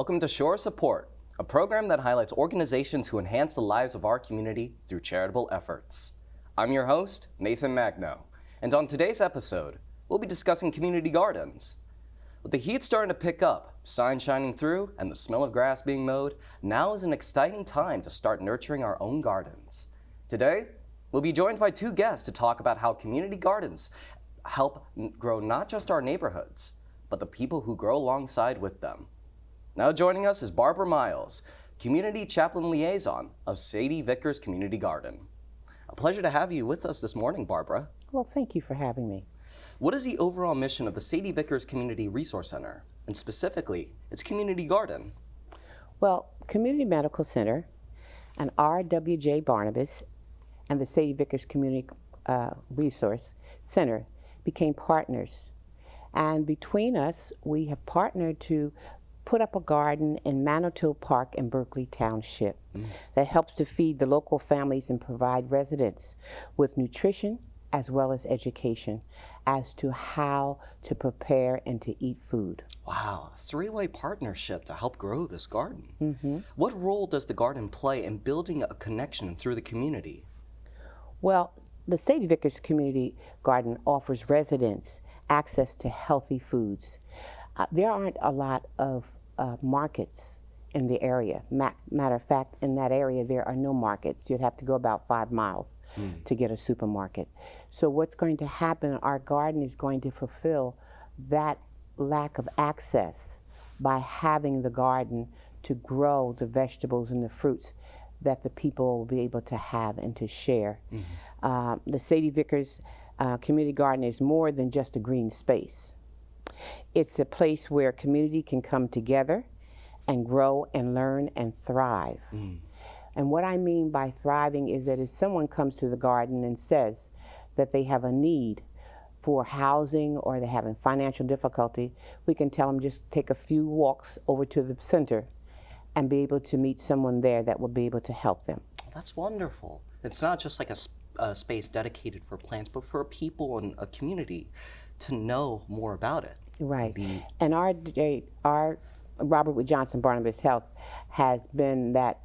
Welcome to Shore Support, a program that highlights organizations who enhance the lives of our community through charitable efforts. I'm your host, Nathan Magno, and on today's episode, we'll be discussing community gardens. With the heat starting to pick up, sun shining through, and the smell of grass being mowed, now is an exciting time to start nurturing our own gardens. Today, we'll be joined by two guests to talk about how community gardens help grow not just our neighborhoods, but the people who grow alongside with them. Now joining us is Barbara Miles, Community Chaplain Liaison of Sadie Vickers Community Garden. A pleasure to have you with us this morning, Barbara. Well, thank you for having me. What is the overall mission of the Sadie Vickers Community Resource Center, and specifically, its community garden? Well, Community Medical Center and R.W.J. Barnabas and the Sadie Vickers Community Resource Center became partners. And between us, we have partnered to put up a garden in Manitou Park in Berkeley Township that helps to feed the local families and provide residents with nutrition as well as education as to how to prepare and to eat food. Wow, a three-way partnership to help grow this garden. What role does the garden play in building a connection through the community? Well, the Sadie Vickers Community Garden offers residents access to healthy foods. There aren't a lot of markets in the area. Matter of fact, in that area, there are no markets. You'd have to go about 5 miles to get a supermarket. So what's going to happen, our garden is going to fulfill that lack of access by having the garden to grow the vegetables and the fruits that the people will be able to have and to share. The Sadie Vickers Community Garden is more than just a green space. It's a place where community can come together and grow and learn and thrive. And what I mean by thriving is that if someone comes to the garden and says that they have a need for housing or they're having financial difficulty, we can tell them just take a few walks over to the center and be able to meet someone there that will be able to help them. That's wonderful. It's not just like a space dedicated for plants, but for people in a community to know more about it. Right. And our Robert Wood Johnson Barnabas Health has been that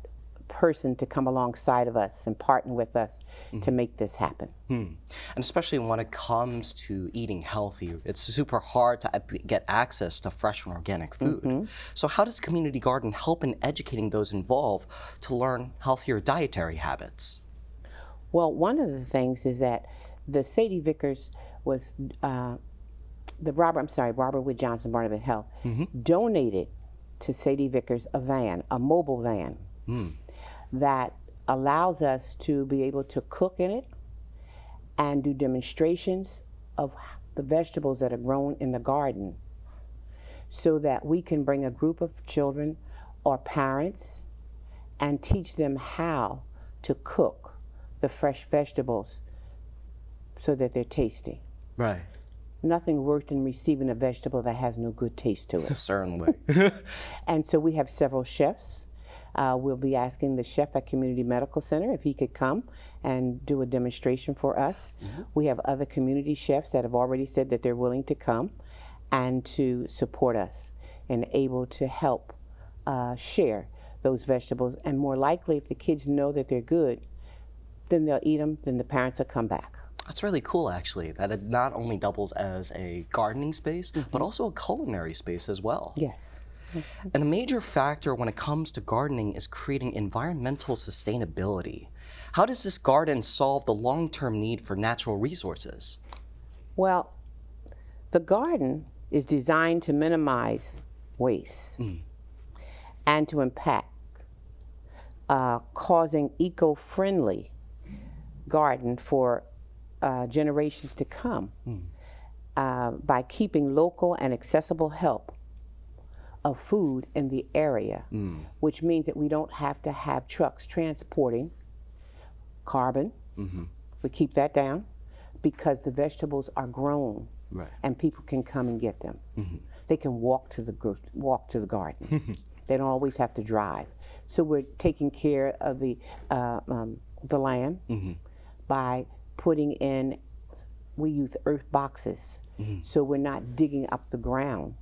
person to come alongside of us and partner with us to make this happen. And especially when it comes to eating healthy, it's super hard to get access to fresh and organic food. So how does Community Garden help in educating those involved to learn healthier dietary habits? Well, one of the things is that the Sadie Vickers was, Robert Wood Johnson Barnabas Health donated to Sadie Vickers a mobile van that allows us to be able to cook in it and do demonstrations of the vegetables that are grown in the garden so that we can bring a group of children or parents and teach them how to cook the fresh vegetables so that they're tasty. Right. Nothing worse than receiving a vegetable that has no good taste to it. Certainly. And so we have several chefs. We'll be asking the chef at Community Medical Center if he could come and do a demonstration for us. We have other community chefs that have already said that they're willing to come and to support us and able to help share those vegetables. And more likely, if the kids know that they're good, then they'll eat them, then the parents will come back. That's really cool, actually, that it not only doubles as a gardening space, but also a culinary space as well. Yes. And a major factor when it comes to gardening is creating environmental sustainability. How does this garden solve the long-term need for natural resources? Well, the garden is designed to minimize waste and to impact causing eco-friendly garden for generations to come by keeping local and accessible help of food in the area, which means that we don't have to have trucks transporting carbon. We keep that down because the vegetables are grown and people can come and get them. They can walk to the garden. They don't always have to drive. So we're taking care of the land by putting in, we use earth boxes, so we're not digging up the ground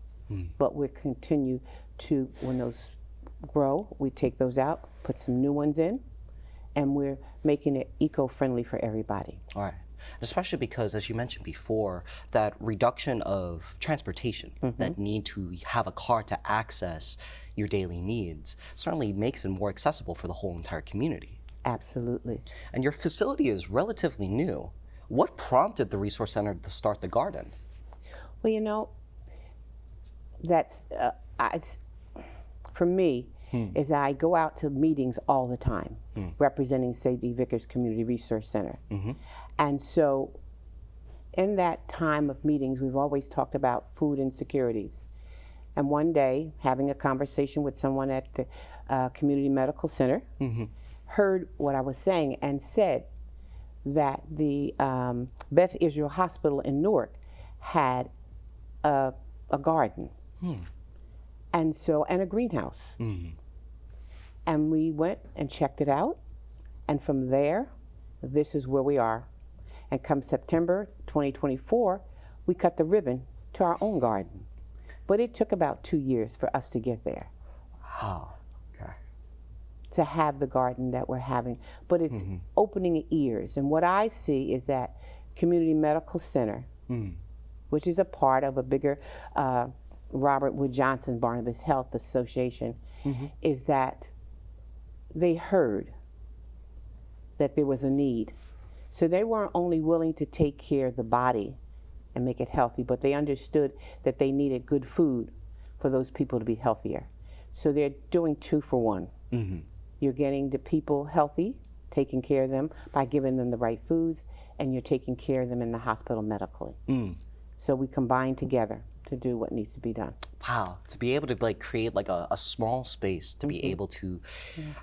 but we continue to, when those grow, we take those out, put some new ones in, and we're making it eco-friendly for everybody. All right. Especially because, as you mentioned before, that reduction of transportation, that need to have a car to access your daily needs, certainly makes it more accessible for the whole entire community. Absolutely. And your facility is relatively new. What prompted the Resource Center to start the garden? Well, you know, that's, for me, is I go out to meetings all the time, representing Sadie Vickers Community Resource Center. And so in that time of meetings, we've always talked about food insecurities. And one day, having a conversation with someone at the Community Medical Center, heard what I was saying and said that the Beth Israel Hospital in Newark had a garden. And so, and a greenhouse. And we went and checked it out. And from there, this is where we are. And come September 2024, we cut the ribbon to our own garden. But it took about 2 years for us to get there. Wow. Okay. To have the garden that we're having. But it's opening ears. And what I see is that Community Medical Center, which is a part of a bigger Robert Wood Johnson Barnabas Health Association, is that they heard that there was a need. So they weren't only willing to take care of the body and make it healthy, but they understood that they needed good food for those people to be healthier. So they're doing 2 for 1. You're getting the people healthy, taking care of them by giving them the right foods, and you're taking care of them in the hospital medically. So we combine together to do what needs to be done. Wow, to be able to like create like a small space to be able to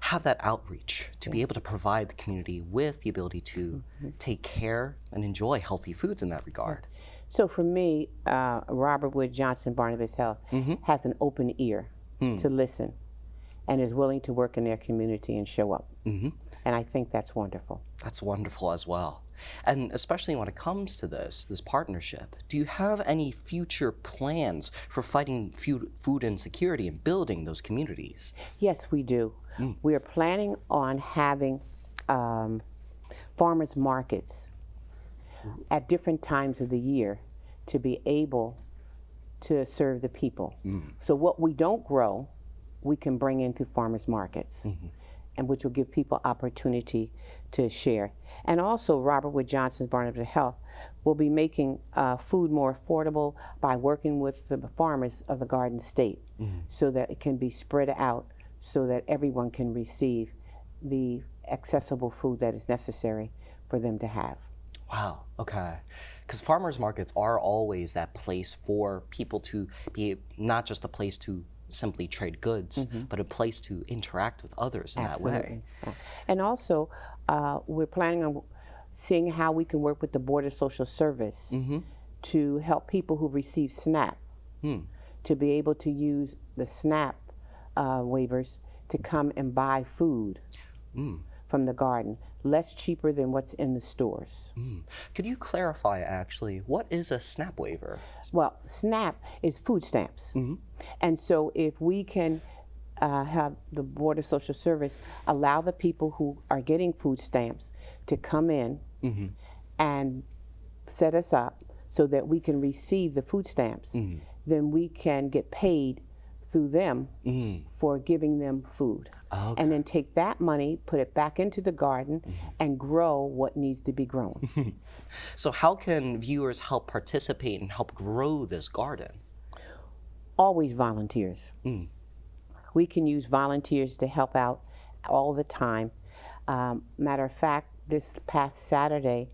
have that outreach, to be able to provide the community with the ability to take care and enjoy healthy foods in that regard. So for me, Robert Wood Johnson Barnabas Health has an open ear to listen and is willing to work in their community and show up. And I think that's wonderful. That's wonderful as well. And especially when it comes to this partnership, do you have any future plans for fighting food insecurity and building those communities? Yes, we do. We are planning on having farmers markets at different times of the year to be able to serve the people. So what we don't grow, we can bring into farmers markets, and which will give people opportunity to share. And also, Robert Wood Johnson Barnabas Health will be making food more affordable by working with the farmers of the Garden State, so that it can be spread out so that everyone can receive the accessible food that is necessary for them to have. Wow, okay. Because farmers markets are always that place for people to be, not just a place to simply trade goods, but a place to interact with others in that way. And also, we're planning on seeing how we can work with the Board of Social Service to help people who receive SNAP to be able to use the SNAP waivers to come and buy food from the garden, less cheaper than what's in the stores. Could you clarify, actually, what is a SNAP waiver? Well, SNAP is food stamps. And so if we can have the Board of Social Service allow the people who are getting food stamps to come in and set us up so that we can receive the food stamps, then we can get paid through them for giving them food. And then take that money, put it back into the garden, and grow what needs to be grown. So how can viewers help participate and help grow this garden? Always volunteers. We can use volunteers to help out all the time. Matter of fact, this past Saturday,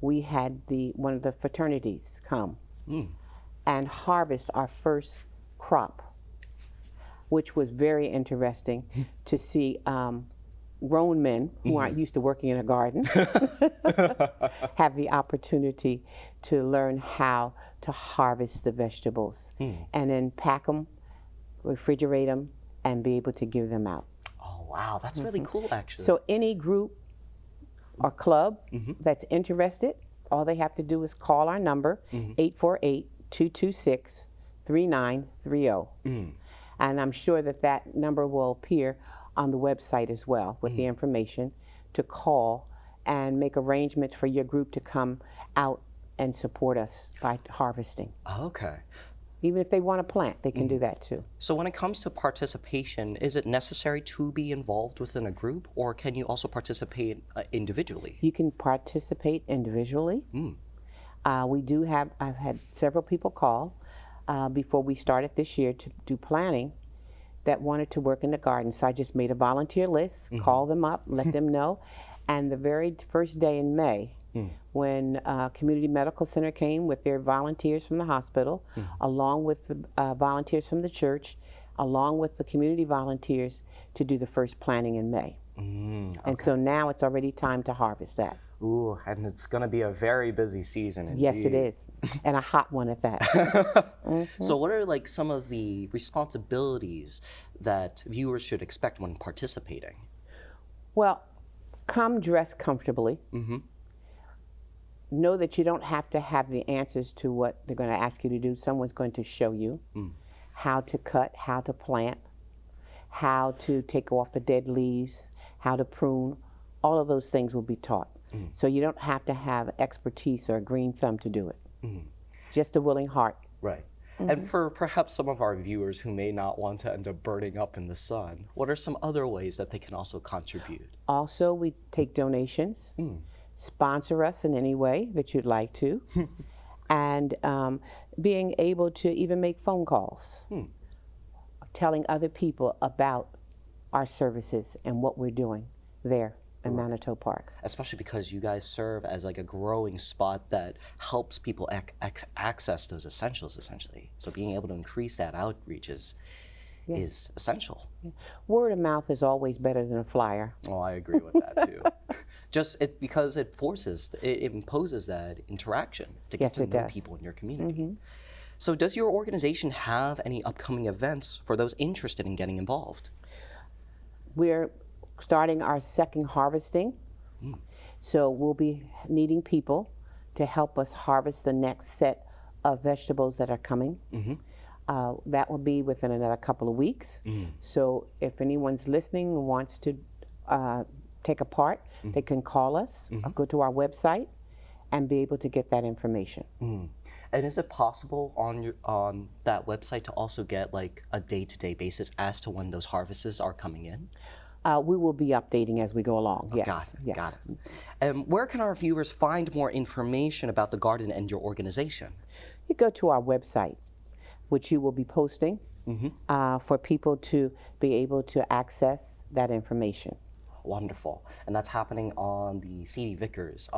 we had one of the fraternities come and harvest our first crop, which was very interesting to see grown men who aren't used to working in a garden have the opportunity to learn how to harvest the vegetables and then pack them, refrigerate them, and be able to give them out. Oh, wow, that's really cool, actually. So any group or club that's interested, all they have to do is call our number, 848-226-3699, 3930. And I'm sure that that number will appear on the website as well with the information to call and make arrangements for your group to come out and support us by harvesting. Okay. Even if they want to plant, they can do that too. So when it comes to participation, is it necessary to be involved within a group, or can you also participate individually? You can participate individually. I've had several people call before we started this year to do planting that wanted to work in the garden. So I just made a volunteer list, call them up, let them know. And the very first day in May, when Community Medical Center came with their volunteers from the hospital, along with the volunteers from the church, along with the community volunteers to do the first planting in May. And so now it's already time to harvest that. Ooh, and it's going to be a very busy season indeed. Yes, it is, and a hot one at that. So what are like some of the responsibilities that viewers should expect when participating? Well, come dressed comfortably. Know that you don't have to have the answers to what they're going to ask you to do. Someone's going to show you how to cut, how to plant, how to take off the dead leaves, how to prune. All of those things will be taught. So you don't have to have expertise or a green thumb to do it. Just a willing heart. Right. And for perhaps some of our viewers who may not want to end up burning up in the sun, what are some other ways that they can also contribute? Also, we take donations. Sponsor us in any way that you'd like to, and being able to even make phone calls, telling other people about our services and what we're doing there in Manitou Park. Especially because you guys serve as like a growing spot that helps people access those essentials, essentially. So being able to increase that outreach is essential. Word of mouth is always better than a flyer. Oh, I agree with that too. Because it imposes that interaction to get to know people in your community. So does your organization have any upcoming events for those interested in getting involved? We're starting our second harvesting. So we'll be needing people to help us harvest the next set of vegetables that are coming. That will be within another couple of weeks. So if anyone's listening and wants to take a part, they can call us, or go to our website, and be able to get that information. And is it possible on that website to also get like a day-to-day basis as to when those harvests are coming in? We will be updating as we go along. Yes. Got it. Yes. Got it. And where can our viewers find more information about the garden and your organization? You go to our website, which you will be posting for people to be able to access that information. Wonderful. And that's happening on the Sadie Vickers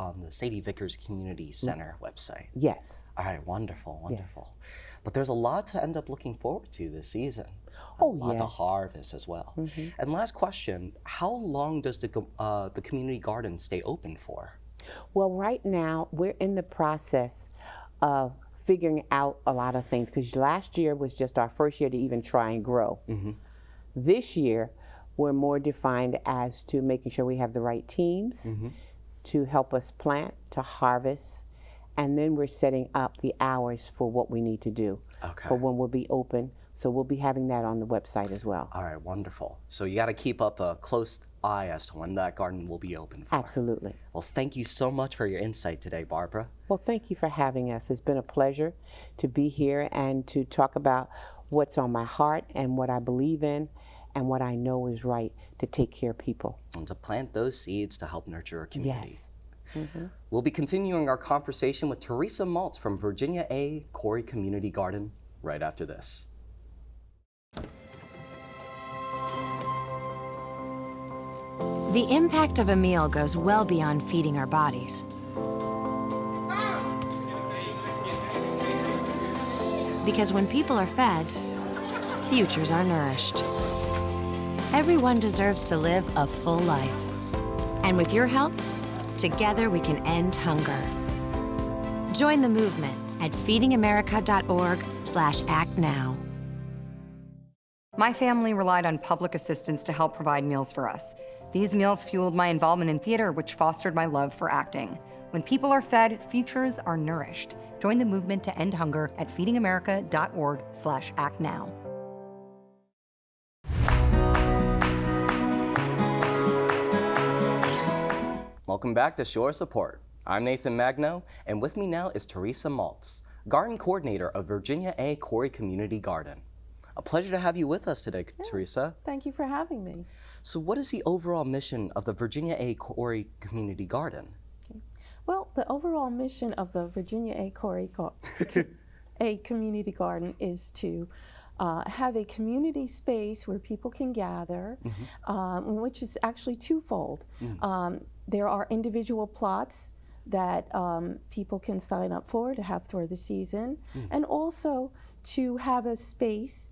Community Center website. Yes. All right, wonderful, wonderful. Yes. But there's a lot to end up looking forward to this season. A Oh, lot to yes. harvest as well. And last question, how long does the community garden stay open for? Well, right now, we're in the process of figuring out a lot of things, because last year was just our first year to even try and grow. This year, we're more defined as to making sure we have the right teams to help us plant, to harvest, and then we're setting up the hours for what we need to do for when we'll be open. So we'll be having that on the website as well. All right, wonderful. So you got to keep up a close eye as to when that garden will be open for. Absolutely. Well, thank you so much for your insight today, Barbara. Well, thank you for having us. It's been a pleasure to be here and to talk about what's on my heart and what I believe in and what I know is right to take care of people. And to plant those seeds to help nurture our community. Yes. We'll be continuing our conversation with Teresa Maltz from Virginia A. Cory Community Garden right after this. The impact of a meal goes well beyond feeding our bodies. Because when people are fed, futures are nourished. Everyone deserves to live a full life. And with your help, together we can end hunger. Join the movement at feedingamerica.org/actnow. My family relied on public assistance to help provide meals for us. These meals fueled my involvement in theater, which fostered my love for acting. When people are fed, futures are nourished. Join the movement to end hunger at feedingamerica.org/actnow. Welcome back to Shore Support. I'm Nathan Magno, and with me now is Teresa Maltz, Garden Coordinator of Virginia A. Cory Community Garden. A pleasure to have you with us today, Teresa. Thank you for having me. So what is the overall mission of the Virginia A. Cory Community Garden? Well, the overall mission of the Virginia A. A Community Garden is to have a community space where people can gather, which is actually twofold. There are individual plots that people can sign up for to have for the season, and also to have a space.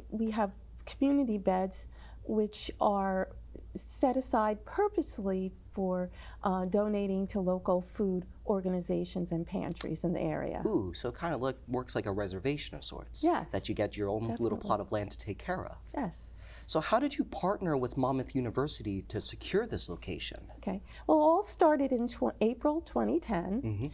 We have community beds which are set aside purposely for donating to local food organizations and pantries in the area. Ooh, so it kind of works like a reservation of sorts. Yes. That you get your own little plot of land to take care of. Yes. So how did you partner with Monmouth University to secure this location? Okay. Well, it all started in April 2010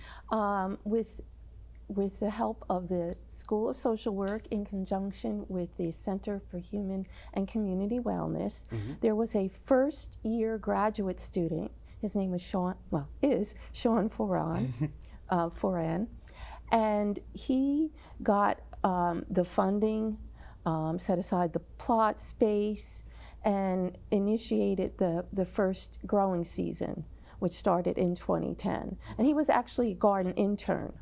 with the help of the School of Social Work in conjunction with the Center for Human and Community Wellness. There was a first-year graduate student. His name was Sean Foran, and he got the funding, set aside the plot space, and initiated the first growing season, which started in 2010. And he was actually a garden intern.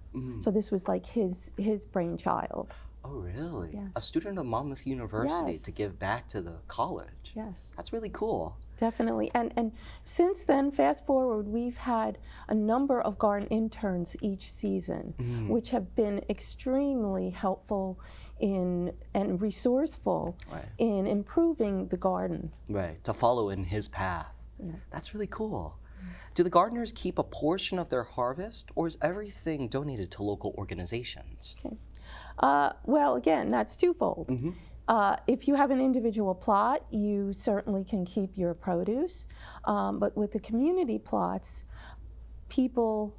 So this was like his brainchild. Oh, really? Yes. A student of Monmouth University Yes. to give back to the college. Yes. That's really cool. Definitely. And since then, fast forward, we've had a number of garden interns each season, which have been extremely helpful and resourceful in improving the garden. Right, to follow in his path. Yeah. That's really cool. Do the gardeners keep a portion of their harvest, or is everything donated to local organizations? Okay. Well, again, that's twofold. If you have an individual plot, you certainly can keep your produce. But with the community plots, people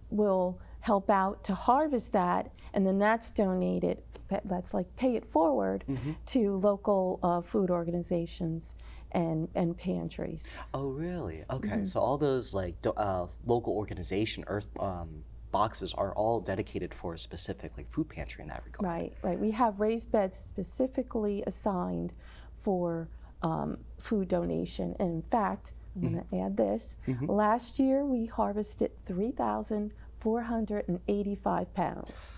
will help out to harvest that, and then that's donated, that's like pay it forward to local food organizations and pantries. Oh, really? Okay, so all those like local organization boxes are all dedicated for a specific like food pantry in that regard. Right. We have raised beds specifically assigned for food donation. And in fact, I'm going to add this. Last year, we harvested 3,485 pounds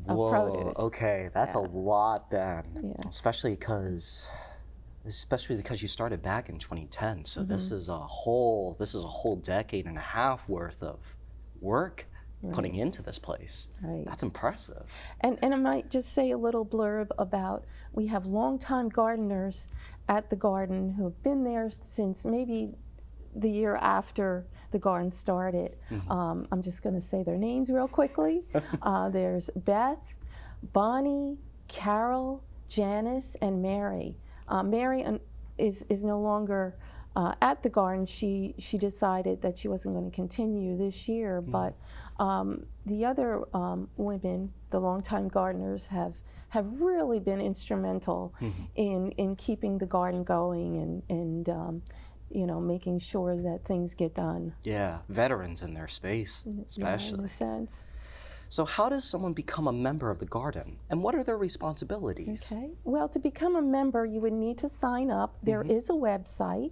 of produce. Okay, that's a lot then. Yeah. Especially because you started back in 2010. So this is a whole decade and a half worth of work putting into this place. Right. That's impressive. And I might just say a little blurb about, we have longtime gardeners at the garden who have been there since maybe the year after the garden started. I'm just going to say their names real quickly. There's Beth, Bonnie, Carol, Janice, and Mary. Mary is no longer at the garden. She decided that she wasn't going to continue this year, but the other women, the longtime gardeners, have really been instrumental in keeping the garden going and making sure that things get done. Yeah, veterans in their space, especially. Yeah, in a sense. So how does someone become a member of the garden, and what are their responsibilities? Okay. Well, to become a member, you would need to sign up. There is a website,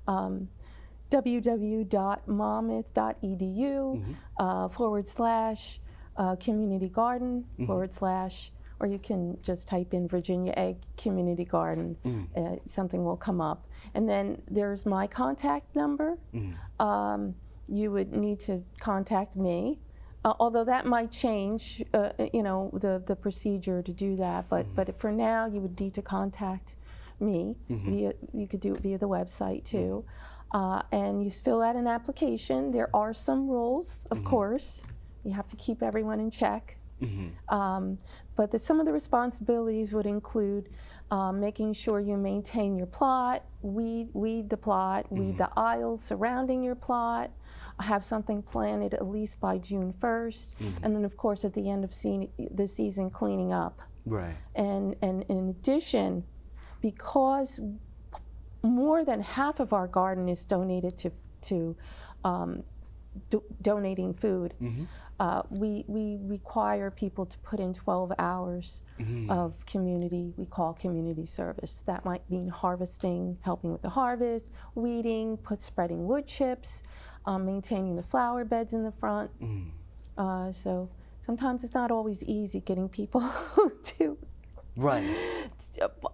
www.monmouth.edu /community garden / or you can just type in Virginia A Community Garden. Something will come up. And then there's my contact number. You would need to contact me. Although that might change, the procedure to do that. But for now, you would need to contact me. You could do it via the website too. And you fill out an application. There are some rules, of course. You have to keep everyone in check. But some of the responsibilities would include making sure you maintain your plot, weed the plot, weed the aisles surrounding your plot, have something planted at least by June 1st, and then of course at the end of the season cleaning up. Right. And in addition, because more than half of our garden is donated to donating food, we require people to put in 12 hours of we call community service. That might mean harvesting, helping with the harvest, weeding, spreading wood chips, maintaining the flower beds in the front. So sometimes it's not always easy getting people to. Right.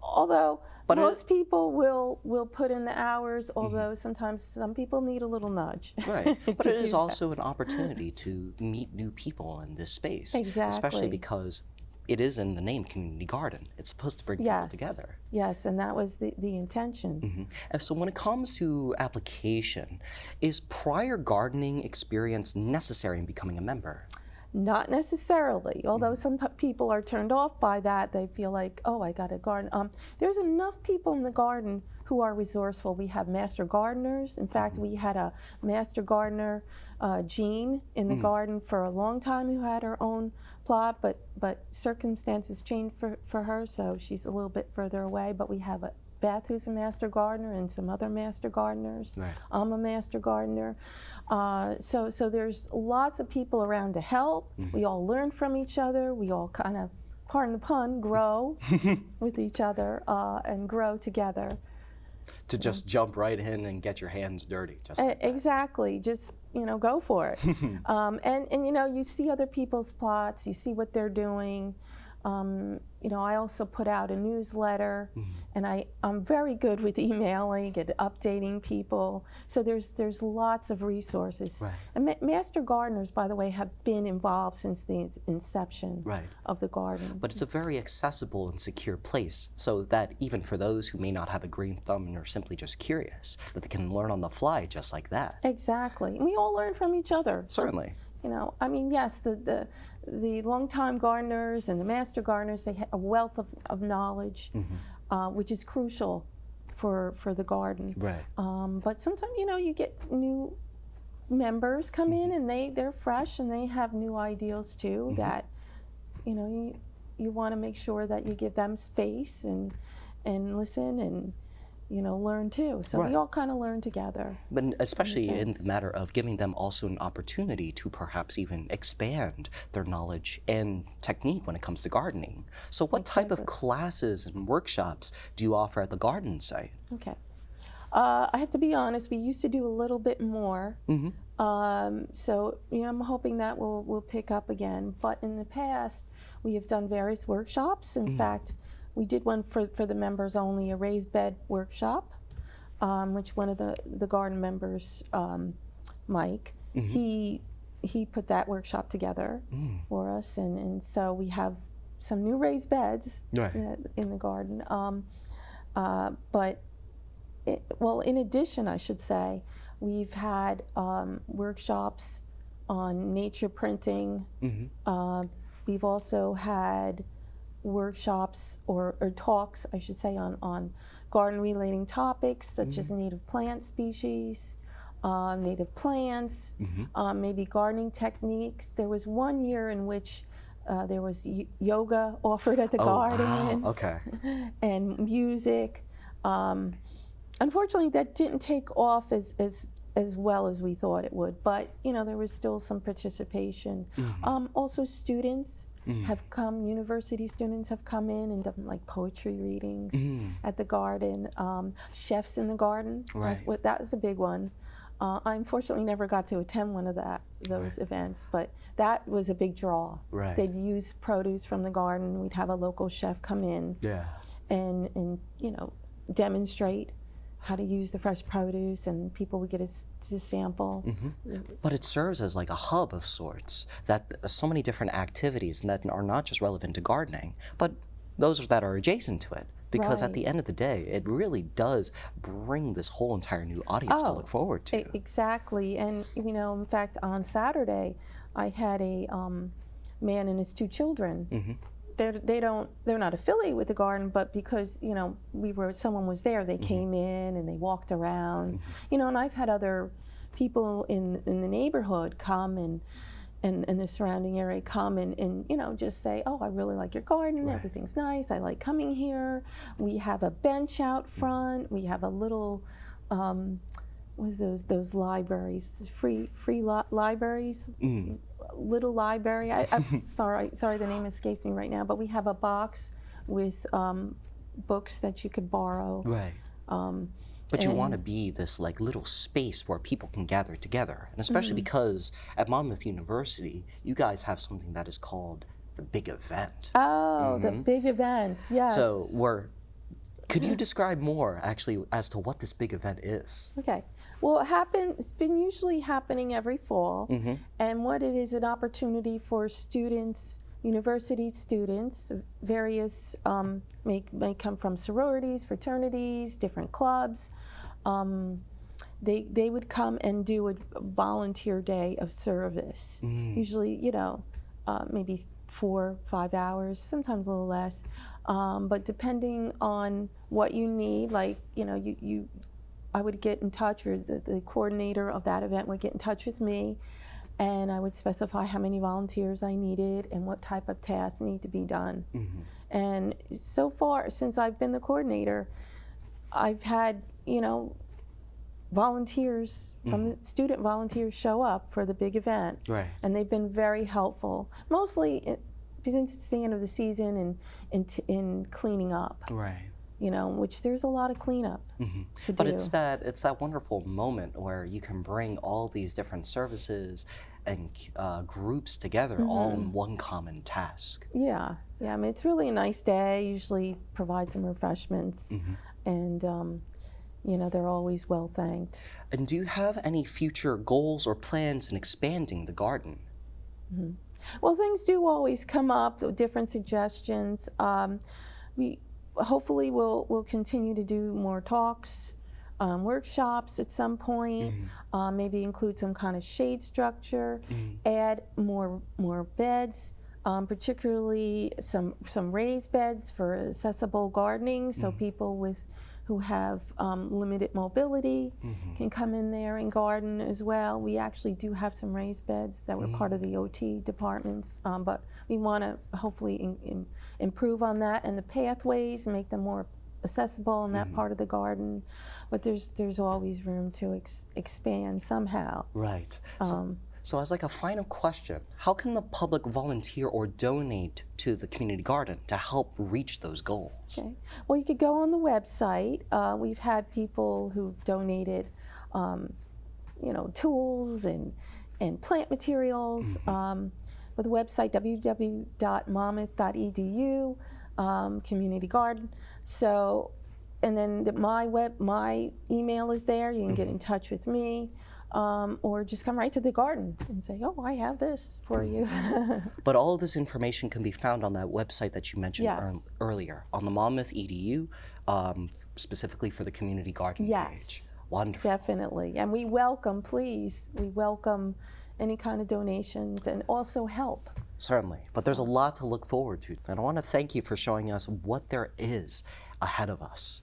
Although most people will put in the hours, although sometimes some people need a little nudge. Right. But it is also an opportunity to meet new people in this space. Exactly. Especially because it is in the name community garden. It's supposed to bring people together. Yes, and that was the intention. And so when it comes to application, is prior gardening experience necessary in becoming a member? Not necessarily, although some people are turned off by that. They feel like, oh, I got a garden. There's enough people in the garden who are resourceful. We have master gardeners. In fact, we had a master gardener, Jean, in the garden for a long time who had her own plot, but circumstances changed for her, so she's a little bit further away. But we have Beth, who's a master gardener, and some other master gardeners. Right. I'm a master gardener. So there's lots of people around to help. We all learn from each other. We all kind of, pardon the pun, grow with each other and grow together. To just jump right in and get your hands dirty. Just like that. Exactly. Just, go for it. And you see other people's plots. You see what they're doing. I also put out a newsletter, and I'm very good with emailing and updating people. So there's lots of resources. Right. And master gardeners, by the way, have been involved since the inception of the garden. But it's a very accessible and secure place, so that even for those who may not have a green thumb and are simply just curious, that they can learn on the fly just like that. Exactly. And we all learn from each other. Certainly. Yes, the longtime gardeners and the master gardeners, they have a wealth of knowledge, which is crucial for the garden. Right. But sometimes, you get new members come in and they're fresh and they have new ideals too that, you want to make sure that you give them space and listen and, learn too. So we all kind of learn together. But especially in the matter of giving them also an opportunity to perhaps even expand their knowledge and technique when it comes to gardening. So what type of classes and workshops do you offer at the garden site? Okay. I have to be honest, we used to do a little bit more. So, I'm hoping that will pick up again. But in the past, we have done various workshops. In fact, we did one for the members only, a raised bed workshop, which one of the garden members, Mike, he put that workshop together for us, and so we have some new raised beds in the garden. In addition, I should say, we've had workshops on nature printing. We've also had workshops or talks, I should say, on garden-relating topics such as native plant species, native plants, maybe gardening techniques. There was one year in which there was yoga offered at the garden. Wow. Okay. And music. Unfortunately, that didn't take off as well as we thought it would, but there was still some participation. Also, students have come, university students have come in and done like poetry readings at the garden. Chefs in the garden, that was a big one. I unfortunately never got to attend one of those events, but that was a big draw. They'd use produce from the garden. We'd have a local chef come in and demonstrate how to use the fresh produce, and people would get to sample. But it serves as like a hub of sorts, that so many different activities that are not just relevant to gardening, but those that are adjacent to it. Because at the end of the day, it really does bring this whole entire new audience to look forward to. Exactly, and in fact, on Saturday, I had a man and his two children. They're not affiliated with the garden, but because someone was there, they came in and they walked around. And I've had other people in the neighborhood come and the surrounding area come and you know, just say, oh, I really like your garden, Right. everything's nice, I like coming here. We have a bench out front, we have a little, what is those libraries, free libraries, little library. Sorry, the name escapes me right now, but we have a box with books that you could borrow. Right. But you want to be this like little space where people can gather together, and especially because at Monmouth University, you guys have something that is called the big event. Oh, the big event, yes. So could you describe more actually as to what this big event is? Okay. Well, it's been usually happening every fall, and what it is, an opportunity for students, university students, various, may come from sororities, fraternities, different clubs. They would come and do a volunteer day of service. Usually, you know, maybe 4 or 5 hours, sometimes a little less. But depending on what you need, like, you know, I would get in touch, or the coordinator of that event would get in touch with me, and I would specify how many volunteers I needed and what type of tasks need to be done. And so far, since I've been the coordinator, I've had, you know, volunteers, from the student volunteers show up for the big event. Right. And they've been very helpful, mostly since it's the end of the season and in cleaning up. Right. You know, which there's a lot of cleanup to But do. it's that wonderful moment where you can bring all these different services and groups together all in one common task. Yeah, I mean, it's really a nice day. Usually provide some refreshments, and you know, they're always well thanked. And do you have any future goals or plans in expanding the garden? Well, things do always come up, different suggestions. We hopefully we'll continue to do more talks, workshops at some point, maybe include some kind of shade structure, add more beds, particularly some raised beds for accessible gardening, so people who have limited mobility can come in there and garden as well. We actually do have some raised beds that were part of the OT departments, but we want to hopefully improve on that and the pathways, make them more accessible in that part of the garden. But there's always room to expand somehow. Right. So as like a final question, how can the public volunteer or donate to the community garden to help reach those goals? Okay. Well, you could go on the website. We've had people who've donated, you know, tools and plant materials. With the website www.monmouth.edu, community garden. So, and then my email is there. You can get in touch with me. Or just come right to the garden and say, oh, I have this for you. But all of this information can be found on that website that you mentioned earlier, on the Monmouth EDU, specifically for the community garden page. Wonderful. Definitely. And we welcome any kind of donations and also help. Certainly, but there's a lot to look forward to. And I want to thank you for showing us what there is ahead of us.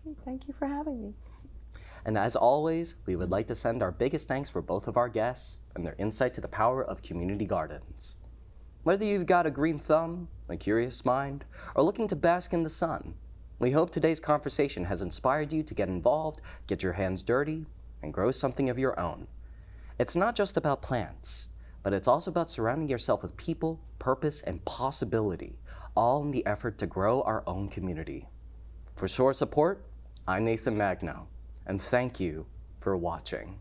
Okay, thank you for having me. And as always, we would like to send our biggest thanks for both of our guests and their insight to the power of community gardens. Whether you've got a green thumb, a curious mind, or looking to bask in the sun, we hope today's conversation has inspired you to get involved, get your hands dirty, and grow something of your own. It's not just about plants, but it's also about surrounding yourself with people, purpose, and possibility, all in the effort to grow our own community. For Shore Support, I'm Nathan Magno, and thank you for watching.